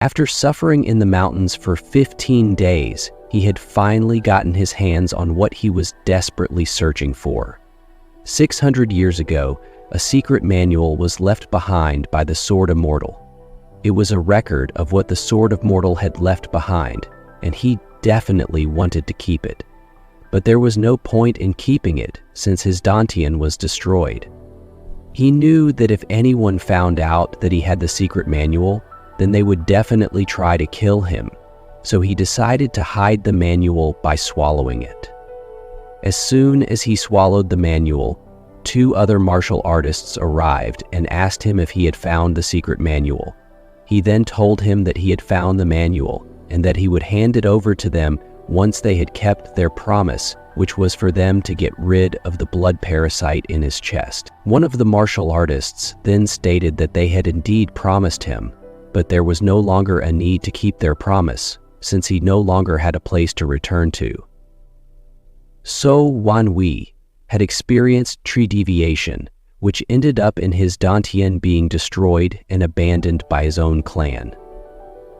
After suffering in the mountains for 15 days, he had finally gotten his hands on what he was desperately searching for. 600 years ago, a secret manual was left behind by the Sword Immortal. It was a record of what the Sword Immortal had left behind, and he definitely wanted to keep it. But there was no point in keeping it since his Dantian was destroyed. He knew that if anyone found out that he had the secret manual, then they would definitely try to kill him, so he decided to hide the manual by swallowing it. As soon as he swallowed the manual, 2 other martial artists arrived and asked him if he had found the secret manual. He then told him that he had found the manual and that he would hand it over to them once they had kept their promise, which was for them to get rid of the blood parasite in his chest. One of the martial artists then stated that they had indeed promised him, but there was no longer a need to keep their promise, since he no longer had a place to return to. So Wanhui had experienced tree deviation, which ended up in his Dantian being destroyed and abandoned by his own clan.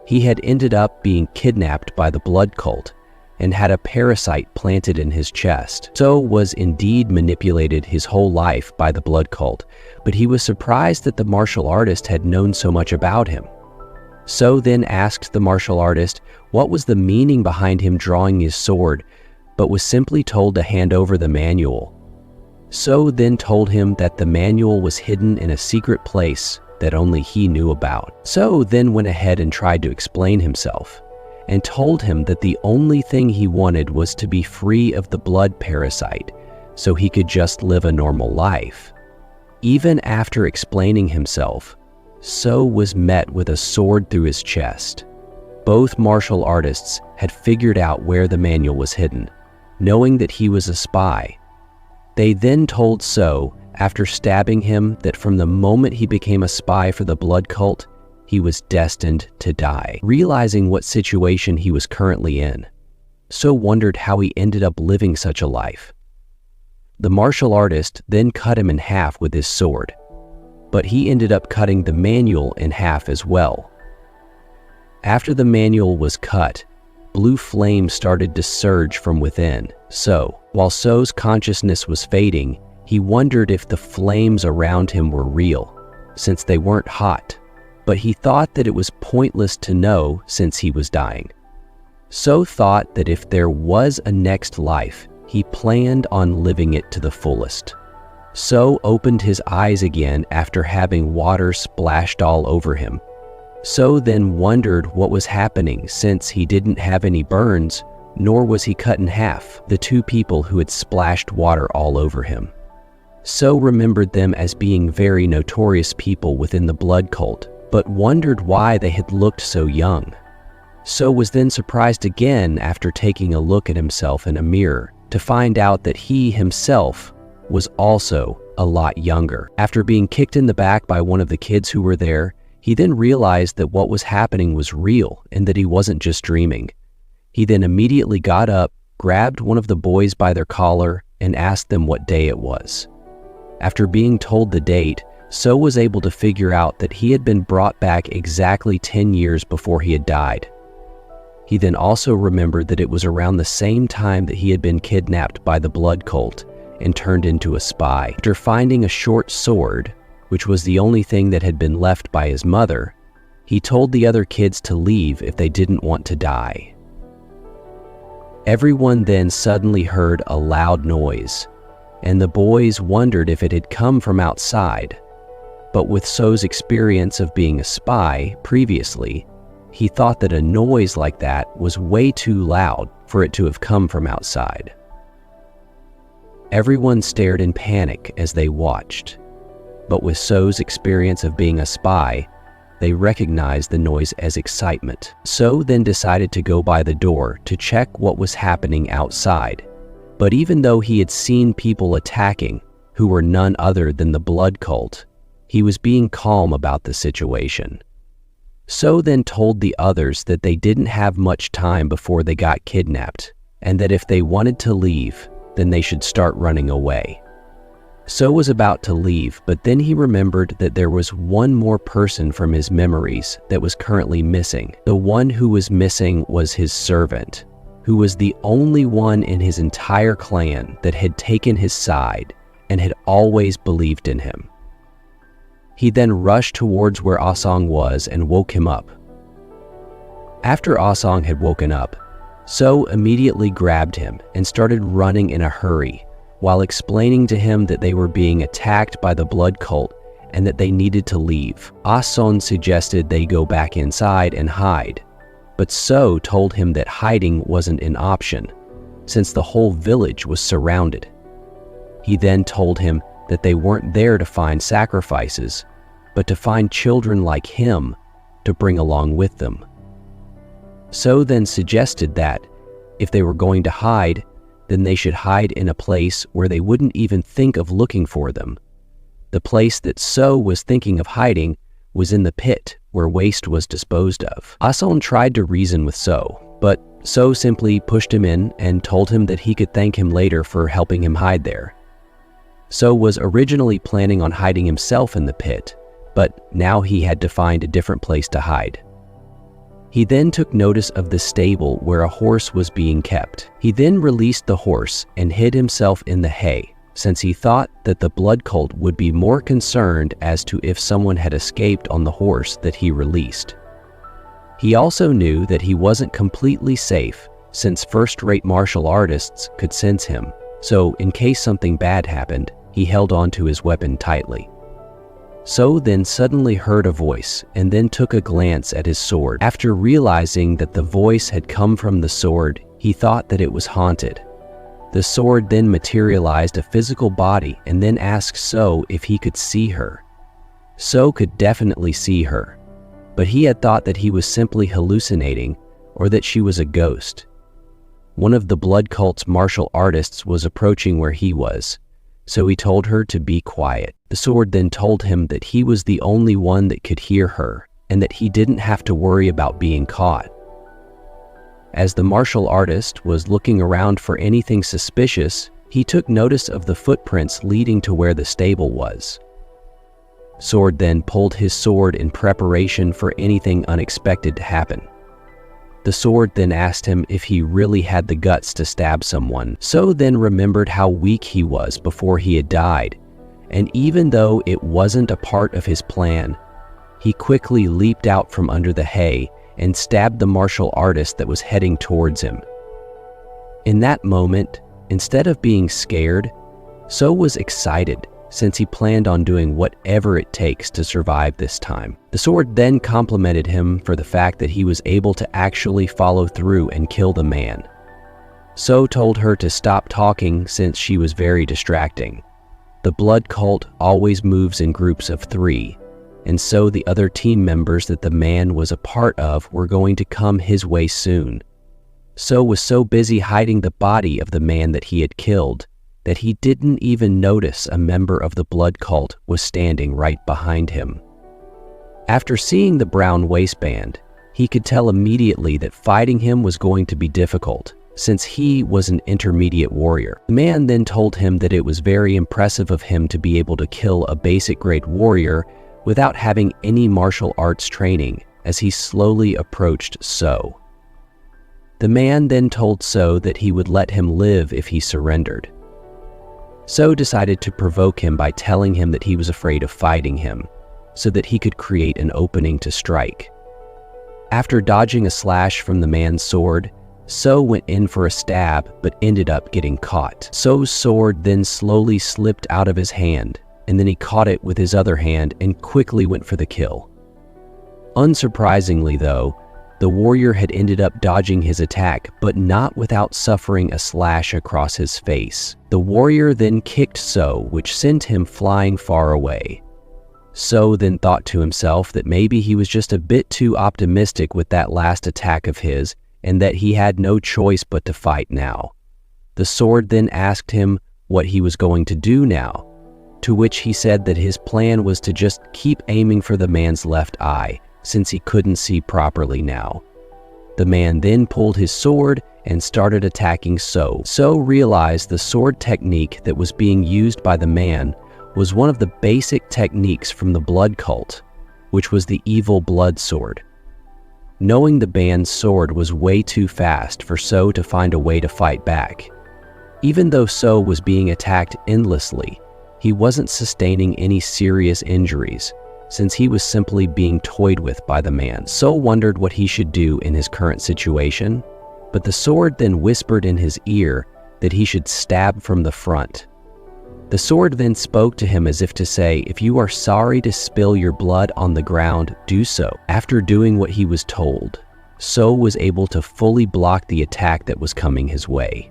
He had ended up being kidnapped by the blood cult and had a parasite planted in his chest. So was indeed manipulated his whole life by the blood cult, but he was surprised that the martial artist had known so much about him. So then asked the martial artist what was the meaning behind him drawing his sword, but was simply told to hand over the manual. So then told him that the manual was hidden in a secret place that only he knew about. So then went ahead and tried to explain himself, and told him that the only thing he wanted was to be free of the blood parasite, so he could just live a normal life. Even after explaining himself, So was met with a sword through his chest. Both martial artists had figured out where the manual was hidden, knowing that he was a spy. They then told So, after stabbing him, that from the moment he became a spy for the blood cult, he was destined to die. Realizing what situation he was currently in, So wondered how he ended up living such a life. The martial artist then cut him in half with his sword, but he ended up cutting the manual in half as well. After the manual was cut, blue flames started to surge from within. So, while So's consciousness was fading, he wondered if the flames around him were real, since they weren't hot, but he thought that it was pointless to know since he was dying. So thought that if there was a next life, he planned on living it to the fullest. So opened his eyes again after having water splashed all over him. So then wondered what was happening since he didn't have any burns, nor was he cut in half, the 2 people who had splashed water all over him. So remembered them as being very notorious people within the blood cult, but wondered why they had looked so young. So was then surprised again after taking a look at himself in a mirror to find out that he himself was also a lot younger. After being kicked in the back by one of the kids who were there, he then realized that what was happening was real and that he wasn't just dreaming. He then immediately got up, grabbed one of the boys by their collar, and asked them what day it was. After being told the date, So was able to figure out that he had been brought back exactly 10 years before he had died. He then also remembered that it was around the same time that he had been kidnapped by the blood cult and turned into a spy. After finding a short sword, which was the only thing that had been left by his mother, he told the other kids to leave if they didn't want to die. Everyone then suddenly heard a loud noise, and the boys wondered if it had come from outside. But with So's experience of being a spy previously, he thought that a noise like that was way too loud for it to have come from outside. Everyone stared in panic as they watched, but with So's experience of being a spy, they recognized the noise as excitement. So then decided to go by the door to check what was happening outside. But even though he had seen people attacking, who were none other than the blood cult, he was being calm about the situation. So then told the others that they didn't have much time before they got kidnapped, and that if they wanted to leave, then they should start running away. So was about to leave, but then he remembered that there was one more person from his memories that was currently missing. The one who was missing was his servant, who was the only one in his entire clan that had taken his side and had always believed in him. He then rushed towards where Asong was and woke him up. After Asong had woken up, So immediately grabbed him and started running in a hurry, while explaining to him that they were being attacked by the blood cult and that they needed to leave. Ah-son suggested they go back inside and hide, but So told him that hiding wasn't an option, since the whole village was surrounded. He then told him that they weren't there to find sacrifices, but to find children like him to bring along with them. So then suggested that, if they were going to hide, then they should hide in a place where they wouldn't even think of looking for them. The place that So was thinking of hiding was in the pit where waste was disposed of. Ah-son tried to reason with So, but So simply pushed him in and told him that he could thank him later for helping him hide there. So was originally planning on hiding himself in the pit, but now he had to find a different place to hide. He then took notice of the stable where a horse was being kept. He then released the horse and hid himself in the hay, since he thought that the blood cult would be more concerned as to if someone had escaped on the horse that he released. He also knew that he wasn't completely safe, since first-rate martial artists could sense him, so in case something bad happened, he held on to his weapon tightly. So then suddenly heard a voice and then took a glance at his sword. After realizing that the voice had come from the sword, he thought that it was haunted. The sword then materialized a physical body and then asked So if he could see her. So could definitely see her, but he had thought that he was simply hallucinating or that she was a ghost. One of the blood cult's martial artists was approaching where he was, so he told her to be quiet. The sword then told him that he was the only one that could hear her and that he didn't have to worry about being caught. As the martial artist was looking around for anything suspicious, he took notice of the footprints leading to where the stable was. Sword then pulled his sword in preparation for anything unexpected to happen. The sword then asked him if he really had the guts to stab someone. So then remembered how weak he was before he had died, and even though it wasn't a part of his plan, he quickly leaped out from under the hay and stabbed the martial artist that was heading towards him. In that moment, instead of being scared, So was excited, since he planned on doing whatever it takes to survive this time. The sword then complimented him for the fact that he was able to actually follow through and kill the man. So told her to stop talking since she was very distracting. The blood cult always moves in groups of 3, and so the other team members that the man was a part of were going to come his way soon. So was so busy hiding the body of the man that he had killed that he didn't even notice a member of the blood cult was standing right behind him. After seeing the brown waistband, he could tell immediately that fighting him was going to be difficult, since he was an intermediate warrior. The man then told him that it was very impressive of him to be able to kill a basic grade warrior without having any martial arts training, as he slowly approached So. The man then told So that he would let him live if he surrendered. So decided to provoke him by telling him that he was afraid of fighting him, so that he could create an opening to strike. After dodging a slash from the man's sword, So went in for a stab but ended up getting caught. So's sword then slowly slipped out of his hand, and then he caught it with his other hand and quickly went for the kill. Unsurprisingly though, the warrior had ended up dodging his attack, but not without suffering a slash across his face. The warrior then kicked So, which sent him flying far away. So then thought to himself that maybe he was just a bit too optimistic with that last attack of his, and that he had no choice but to fight now. The sword then asked him what he was going to do now, to which he said that his plan was to just keep aiming for the man's left eye, since he couldn't see properly now. The man then pulled his sword and started attacking So. So realized the sword technique that was being used by the man was one of the basic techniques from the blood cult, which was the evil blood sword. Knowing the band's sword was way too fast for So to find a way to fight back. Even though So was being attacked endlessly, he wasn't sustaining any serious injuries, since he was simply being toyed with by the man. So wondered what he should do in his current situation, but the sword then whispered in his ear that he should stab from the front. The sword then spoke to him as if to say, if you are sorry to spill your blood on the ground, do so. After doing what he was told, So was able to fully block the attack that was coming his way,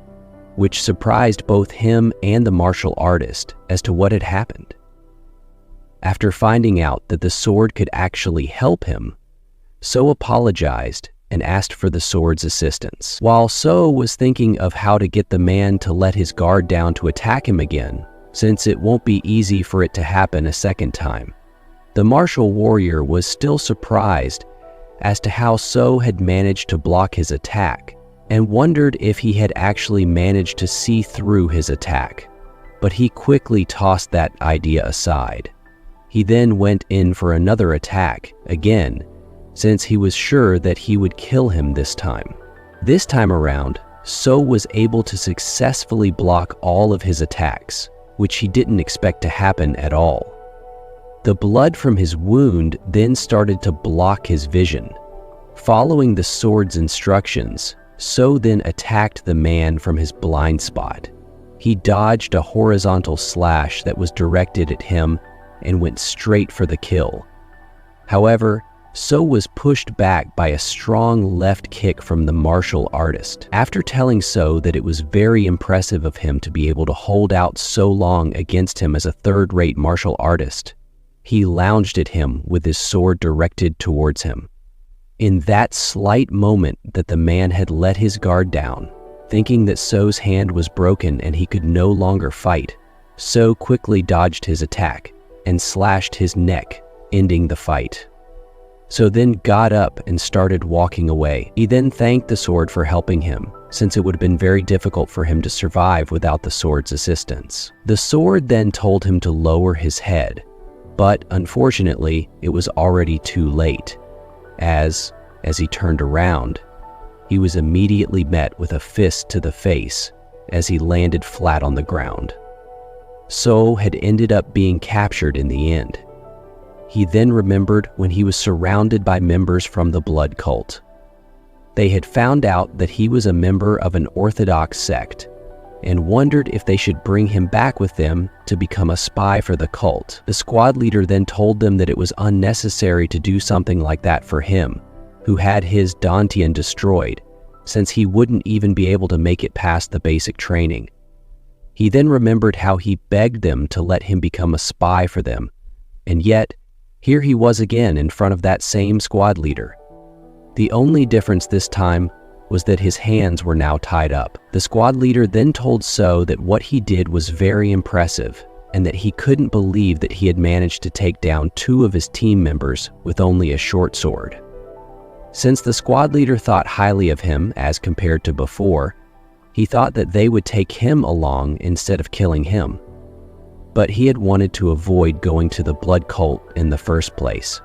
which surprised both him and the martial artist as to what had happened. After finding out that the sword could actually help him, So apologized and asked for the sword's assistance. While So was thinking of how to get the man to let his guard down to attack him again, since it won't be easy for it to happen a second time, the martial warrior was still surprised as to how So had managed to block his attack and wondered if he had actually managed to see through his attack, but he quickly tossed that idea aside. He then went in for another attack again, since he was sure that he would kill him this time. This time around, So was able to successfully block all of his attacks, which he didn't expect to happen at all. The blood from his wound then started to block his vision. Following the sword's instructions, So then attacked the man from his blind spot. He dodged a horizontal slash that was directed at him and went straight for the kill. However, So was pushed back by a strong left kick from the martial artist. After telling So that it was very impressive of him to be able to hold out so long against him as a third-rate martial artist, he lounged at him with his sword directed towards him. In that slight moment that the man had let his guard down, thinking that So's hand was broken and he could no longer fight, So quickly dodged his attack and slashed his neck, ending the fight. So then got up and started walking away. He then thanked the sword for helping him, since it would have been very difficult for him to survive without the sword's assistance. The sword then told him to lower his head, but unfortunately, it was already too late, as he turned around, he was immediately met with a fist to the face as he landed flat on the ground. So had ended up being captured in the end. He then remembered when he was surrounded by members from the blood cult. They had found out that he was a member of an orthodox sect and wondered if they should bring him back with them to become a spy for the cult. The squad leader then told them that it was unnecessary to do something like that for him, who had his Dantian destroyed, since he wouldn't even be able to make it past the basic training. He then remembered how he begged them to let him become a spy for them, and yet, here he was again in front of that same squad leader. The only difference this time was that his hands were now tied up. The squad leader then told So that what he did was very impressive and that he couldn't believe that he had managed to take down 2 of his team members with only a short sword. Since the squad leader thought highly of him as compared to before, he thought that they would take him along instead of killing him. But he had wanted to avoid going to the blood cult in the first place.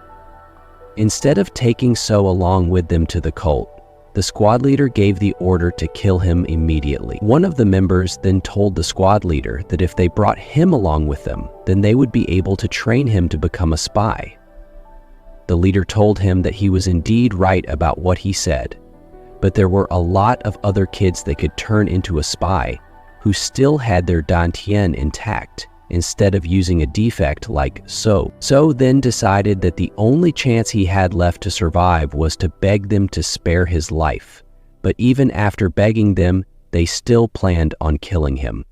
Instead of taking So along with them to the cult, the squad leader gave the order to kill him immediately. One of the members then told the squad leader that if they brought him along with them, then they would be able to train him to become a spy. The leader told him that he was indeed right about what he said, but there were a lot of other kids that could turn into a spy who still had their Dantian intact, instead of using a defect like So. So then decided that the only chance he had left to survive was to beg them to spare his life. But even after begging them, they still planned on killing him.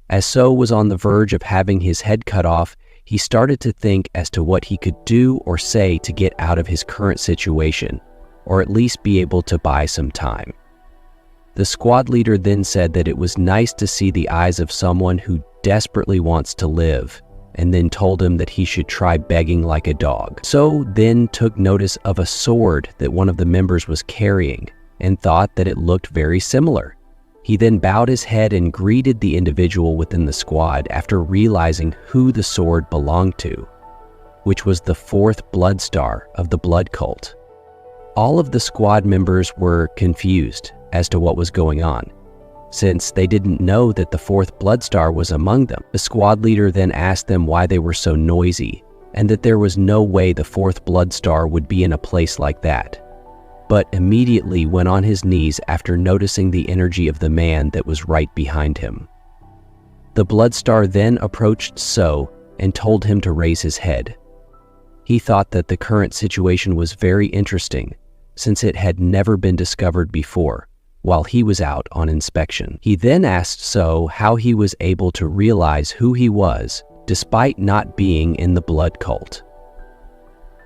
As So was on the verge of having his head cut off, he started to think as to what he could do or say to get out of his current situation, or at least be able to buy some time. The squad leader then said that it was nice to see the eyes of someone who desperately wants to live, and then told him that he should try begging like a dog. So then took notice of a sword that one of the members was carrying and thought that it looked very similar. He then bowed his head and greeted the individual within the squad after realizing who the sword belonged to, which was the fourth blood star of the blood cult. All of the squad members were confused as to what was going on, since they didn't know that the fourth blood star was among them. The squad leader then asked them why they were so noisy, and that there was no way the fourth blood star would be in a place like that, but immediately went on his knees after noticing the energy of the man that was right behind him. The blood star then approached So and told him to raise his head. He thought that the current situation was very interesting, since it had never been discovered before while he was out on inspection. He then asked So how he was able to realize who he was despite not being in the blood cult.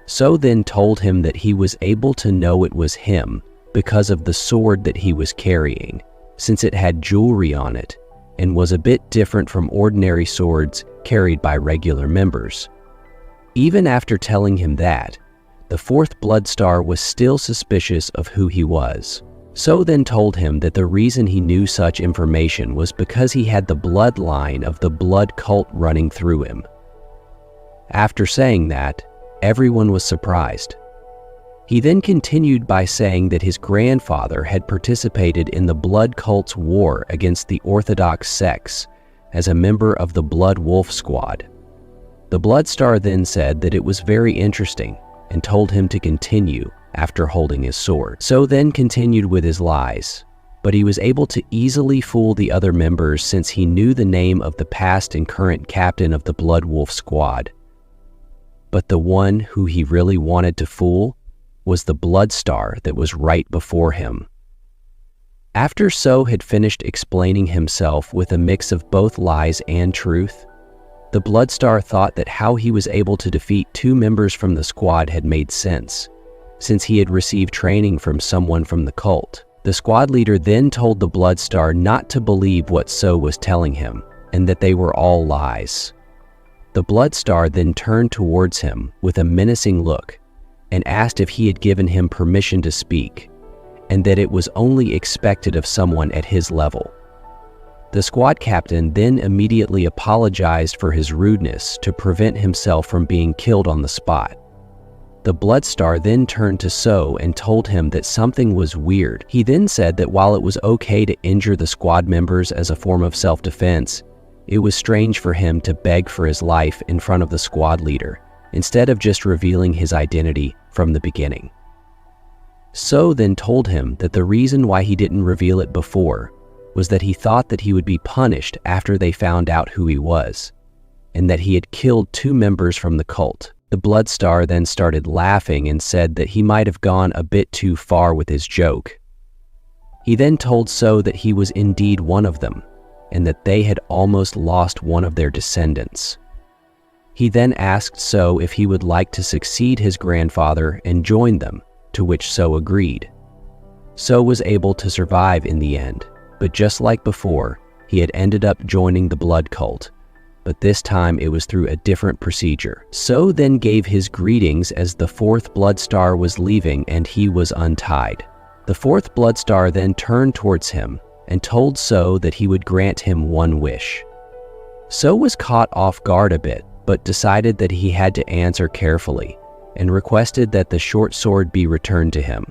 So then told him that he was able to know it was him because of the sword that he was carrying, since it had jewelry on it and was a bit different from ordinary swords carried by regular members. Even after telling him that, the fourth blood star was still suspicious of who he was. So then told him that the reason he knew such information was because he had the bloodline of the blood cult running through him. After saying that, everyone was surprised. He then continued by saying that his grandfather had participated in the blood cult's war against the Orthodox sects as a member of the Blood Wolf Squad. The blood star then said that it was very interesting and told him to continue after holding his sword. So then continued with his lies, but he was able to easily fool the other members since he knew the name of the past and current captain of the Blood Wolf Squad. But the one who he really wanted to fool was the blood star that was right before him. After So had finished explaining himself with a mix of both lies and truth, the blood star thought that how he was able to defeat two members from the squad had made sense, since he had received training from someone from the cult. The squad leader then told the blood star not to believe what So was telling him, and that they were all lies. The blood star then turned towards him with a menacing look and asked if he had given him permission to speak, and that it was only expected of someone at his level. The squad captain then immediately apologized for his rudeness to prevent himself from being killed on the spot. The blood star then turned to So and told him that something was weird. He then said that while it was okay to injure the squad members as a form of self-defense, it was strange for him to beg for his life in front of the squad leader, instead of just revealing his identity from the beginning. So then told him that the reason why he didn't reveal it before was that he thought that he would be punished after they found out who he was, and that he had killed two members from the cult. The blood star then started laughing and said that he might have gone a bit too far with his joke. He then told So that he was indeed one of them, and that they had almost lost one of their descendants. He then asked So if he would like to succeed his grandfather and join them, to which So agreed. So was able to survive in the end, but just like before, he had ended up joining the blood cult, but this time it was through a different procedure. So then gave his greetings as the fourth blood star was leaving and he was untied. The fourth blood star then turned towards him and told So that he would grant him one wish. So was caught off guard a bit, but decided that he had to answer carefully and requested that the short sword be returned to him.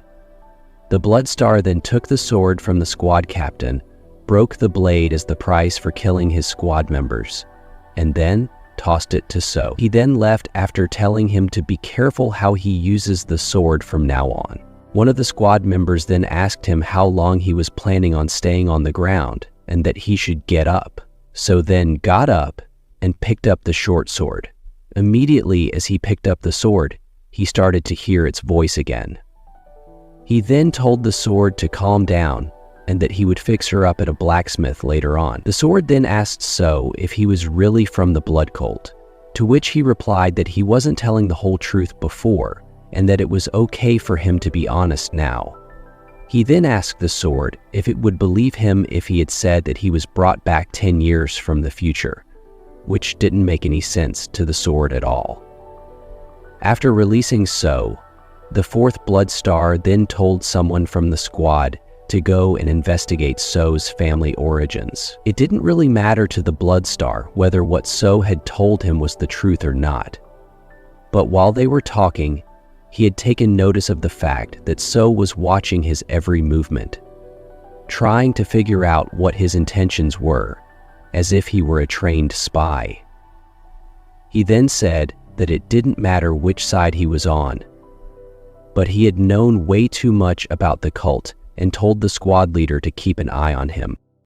The blood star then took the sword from the squad captain, broke the blade as the price for killing his squad members, and then tossed it to So. He then left after telling him to be careful how he uses the sword from now on. One of the squad members then asked him how long he was planning on staying on the ground and that he should get up. So then got up and picked up the short sword. Immediately as he picked up the sword, he started to hear its voice again. He then told the sword to calm down and that he would fix her up at a blacksmith later on. The sword then asked So if he was really from the blood cult, to which he replied that he wasn't telling the whole truth before and that it was okay for him to be honest now. He then asked the sword if it would believe him if he had said that he was brought back 10 years from the future, which didn't make any sense to the sword at all. After releasing So, The fourth Blood Star then told someone from the squad to go and investigate So's family origins. It didn't really matter to the Blood Star whether what So had told him was the truth or not. But while they were talking, he had taken notice of the fact that So was watching his every movement, trying to figure out what his intentions were, as if he were a trained spy. He then said that it didn't matter which side he was on, but he had known way too much about the cult and told the squad leader to keep an eye on him.